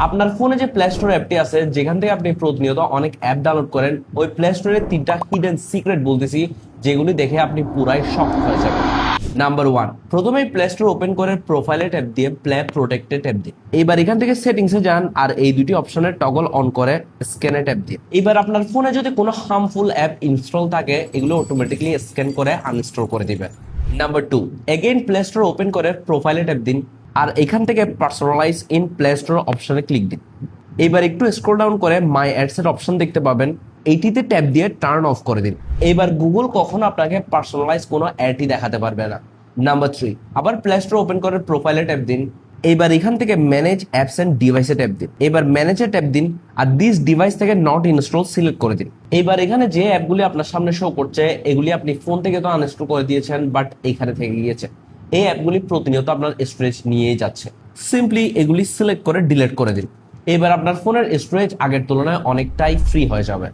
আপনার ফোনে যে প্লে স্টোর অ্যাপটি আছে, যেখান থেকে আপনি প্রতিনিয়ত অনেক অ্যাপ ডাউনলোড করেন, ওই প্লে স্টোরের 3টা হিডেন সিক্রেট বলতেছি, যেগুলি দেখে আপনি পুরাই শক হয়ে যাবেন। নাম্বার 1, প্রথমেই প্লে স্টোর ওপেন করে প্রোফাইলে ট্যাপ দিয়ে প্লে প্রোটেক্টে ট্যাপ দিয়ে এইবার এখান থেকে সেটিংসে যান আর এই দুটি অপশনের টগল অন করে স্ক্যানে ট্যাপ দিয়ে এবার আপনার ফোনে যদি কোনো হার্মফুল অ্যাপ ইনস্টল থাকে, এগুলো অটোমেটিকলি স্ক্যান করে আনইনস্টল করে দিবেন। Number 2, again play store open করে প্রোফাইলে ট্যাপ দিন আর এখান থেকে পার্সোনালাইজ ইন প্লে স্টোর অপশনে ক্লিক দিন। এবার একটু স্ক্রল ডাউন করে মাই অ্যাডস এর অপশন দেখতে পাবেন, এইটিতে ট্যাপ দিয়ে টার্ন অফ করে দিন। এবার গুগল কখনো আপনাকে পার্সোনালাইজ কোনো অ্যাডই দেখাতে পারবে না। নাম্বার 3, আবার প্লে স্টোর ওপেন করে প্রোফাইলে ট্যাপ দিন। এবার এখান থেকে ম্যানেজ অ্যাপস এন্ড ডিভাইসে ট্যাপ দিন। এবার ম্যানেজে ট্যাপ দিন আর দিস ডিভাইস থেকে নট ইনস্টল সিলেক্ট করে দিন। এবার এখানে যে অ্যাপগুলি আপনার সামনে শো করছে, এগুলি আপনি ফোন থেকে তো আনইনস্টল করে দিয়েছেন, বাট এখানে থেকে গিয়েছে। এই অ্যাপগুলি প্রতিনিয়ত আপনার স্টোরেজ নিয়েই যাচ্ছে। সিম্পলি এগুলি সিলেক্ট করে ডিলিট করে দিন। এবার আপনার ফোনের স্টোরেজ আগের তুলনায় অনেকটাই ফ্রি হয়ে যাবে।